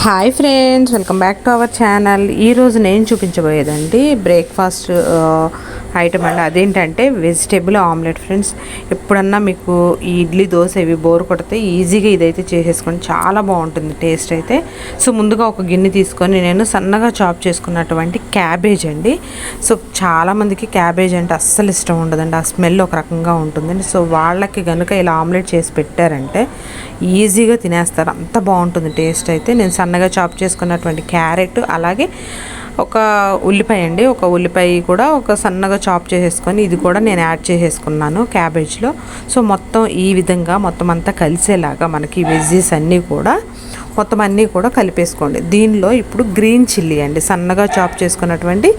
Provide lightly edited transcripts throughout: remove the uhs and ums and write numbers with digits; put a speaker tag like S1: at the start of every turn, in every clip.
S1: Hi friends, welcome back to our channel. ఈరోజు నేను చూపించబోయేదండి breakfast item అండి. అదేంటంటే వెజిటేబుల్ ఆమ్లెట్. ఫ్రెండ్స్, ఎప్పుడన్నా మీకు ఈ ఇడ్లీ దోశ ఇవి బోర్ కొడితే ఈజీగా ఇదైతే చేసేసుకోండి, చాలా బాగుంటుంది టేస్ట్ అయితే. సో ముందుగా ఒక గిన్నె తీసుకొని నేను సన్నగా చాప్ చేసుకున్నటువంటి క్యాబేజ్ అండి. సో చాలామందికి క్యాబేజ్ అంటే అస్సలు ఇష్టం ఉండదండి, ఆ స్మెల్ ఒక రకంగా ఉంటుందండి. సో వాళ్ళకి కనుక ఇలా ఆమ్లెట్ చేసి పెట్టారంటే ఈజీగా తినేస్తారు, అంత బాగుంటుంది టేస్ట్ అయితే. నేను సన్నగా చాప్ చేసుకున్నటువంటి క్యారెట్, అలాగే ఒక ఉల్లిపాయ అండి, ఒక ఉల్లిపాయ కూడా ఒక సన్నగా చాప్ చేసేసుకొని ఇది కూడా నేను యాడ్ చేసేసుకున్నాను క్యాబేజ్లో. సో మొత్తం ఈ విధంగా మొత్తం అంతా కలిసేలాగా మనకి వెజ్జీస్ అన్నీ కూడా మొత్తం అన్నీ కూడా కలిపేసుకోండి. దీనిలో ఇప్పుడు గ్రీన్ చిల్లీ అండి, సన్నగా చాప్ చేసుకున్నటువంటి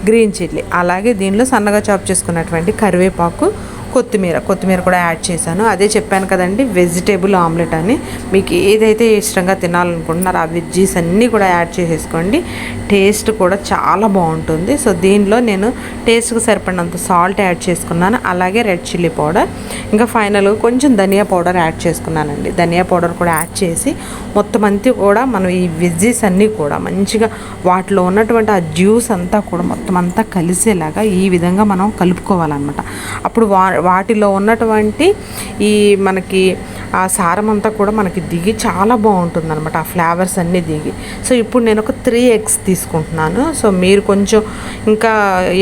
S1: గ్రీన్ చిల్లీ, అలాగే దీనిలో సన్నగా చాప్ చేసుకున్నటువంటి కరివేపాకు, కొత్తిమీర కూడా యాడ్ చేశాను. అదే చెప్పాను కదండి వెజిటేబుల్ ఆమ్లెట్ అని. మీకు ఏదైతే ఇష్టంగా తినాలనుకుంటున్నారో ఆ వెజ్జీస్ అన్నీ కూడా యాడ్ చేసేసుకోండి, టేస్ట్ కూడా చాలా బాగుంటుంది. సో దీనిలో నేను టేస్ట్కి సరిపడినంత సాల్ట్ యాడ్ చేసుకున్నాను, అలాగే రెడ్ చిల్లీ పౌడర్, ఇంకా ఫైనల్గా కొంచెం ధనియా పౌడర్ యాడ్ చేసుకున్నానండి. ధనియా పౌడర్ కూడా యాడ్ చేసి మొత్తం అంతా కూడా మనం ఈ వెజ్జీస్ అన్నీ కూడా మంచిగా వాటిలో ఉన్నటువంటి ఆ జ్యూస్ అంతా కూడా మొత్తం అంతా కలిసేలాగా ఈ విధంగా మనం కలుపుకోవాలన్నమాట. అప్పుడు వాటిలో ఉన్నటువంటి ఈ మనకి ఆ సారం అంతా కూడా మనకి దిగి చాలా బాగుంటుంది అనమాట, ఆ ఫ్లేవర్స్ అన్నీ దిగి. సో ఇప్పుడు నేను ఒక 3 eggs తీసుకుంటున్నాను. సో మీరు కొంచెం ఇంకా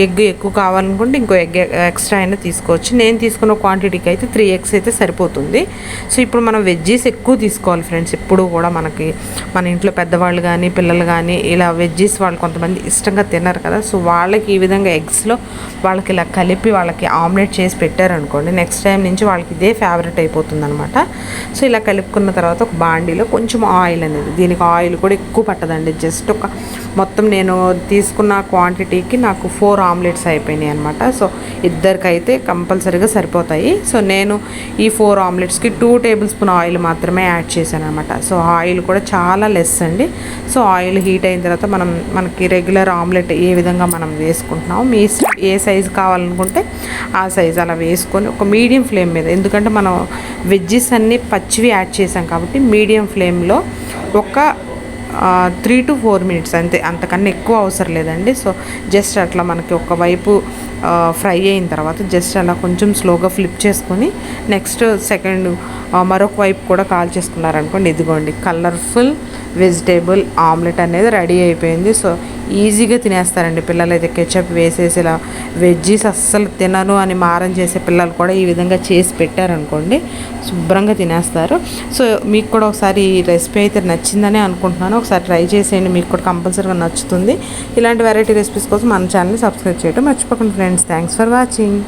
S1: ఎగ్ ఎక్కువ కావాలనుకుంటే ఇంకో ఎగ్ ఎక్స్ట్రా అయినా తీసుకోవచ్చు. నేను తీసుకున్న క్వాంటిటీకి అయితే 3 eggs అయితే సరిపోతుంది. సో ఇప్పుడు మనం వెజ్జీస్ ఎక్కువ తీసుకోవాలి ఫ్రెండ్స్. ఎప్పుడు కూడా మనకి మన ఇంట్లో పెద్దవాళ్ళు కానీ పిల్లలు కానీ ఇలా వెజ్జీస్ వాళ్ళు కొంతమంది ఇష్టంగా తిన్నారు కదా. సో వాళ్ళకి ఈ విధంగా ఎగ్స్లో వాళ్ళకి ఇలా కలిపి వాళ్ళకి ఆమ్లెట్ చేసి పెట్టారనుకోండి, నెక్స్ట్ టైం నుంచి వాళ్ళకి ఇదే ఫేవరెట్ అయిపోతుంది అనమాట. సో ఇలా కలుపుకున్న తర్వాత ఒక బాండీలో కొంచెం ఆయిల్ అనేది, దీనికి ఆయిల్ కూడా ఎక్కువ పట్టదండి, జస్ట్ ఒక మొత్తం నేను తీసుకున్న క్వాంటిటీకి నాకు 4 ఆమ్లెట్స్ అయిపోయినాయి అనమాట. సో ఇద్దరికైతే కంపల్సరీగా సరిపోతాయి. సో నేను ఈ 4 ఆమ్లెట్స్కి 2 tablespoons ఆయిల్ మాత్రమే యాడ్ చేశాను అనమాట. సో ఆయిల్ కూడా చాలా లెస్ అండి. సో ఆయిల్ హీట్ అయిన తర్వాత మనకి రెగ్యులర్ ఆమ్లెట్ ఏ విధంగా మనం వేసుకుంటున్నాము, మీ ఏ సైజు కావాలనుకుంటే ఆ సైజు అలా వేసుకొని ఒక మీడియం ఫ్లేమ్ మీద, ఎందుకంటే మనం వెజ్జెస్ అన్నీ పచ్చివి యాడ్ చేసాం కాబట్టి మీడియం ఫ్లేమ్లో ఒక 3 to 4 minutes అంతే, అంతకన్నా ఎక్కువ అవసరం లేదండి. సో జస్ట్ అట్లా మనకి ఒకవైపు ఫ్రై అయిన తర్వాత జస్ట్ అలా కొంచెం స్లోగా ఫ్లిప్ చేసుకొని నెక్స్ట్ సెకండ్ మరొక వైపు కూడా కాల్ చేసుకున్నారనుకోండి, ఇదిగోండి కలర్ఫుల్ వెజిటేబుల్ ఆమ్లెట్ అనేది రెడీ అయిపోయింది. సో ఈజీగా తినేస్తారండి పిల్లలు అయితే. కెచప్ వేసేసి ఇలా వెజ్జీస్ అస్సలు తినను అని మారం చేసే పిల్లలు కూడా ఈ విధంగా చేసి పెట్టారనుకోండి, శుభ్రంగా తినేస్తారు. సో మీకు కూడా ఒకసారి ఈ రెసిపీ అయితే నచ్చిందనే అనుకుంటున్నాను, ఒకసారి ట్రై చేసేయండి, మీకు కూడా కంపల్సరీగా నచ్చుతుంది. ఇలాంటి వెరైటీ రెసిపీస్ కోసం మన ఛానల్ని సబ్స్క్రైబ్ చేయడం మర్చిపోకండి ఫ్రెండ్స్. Thanks for watching.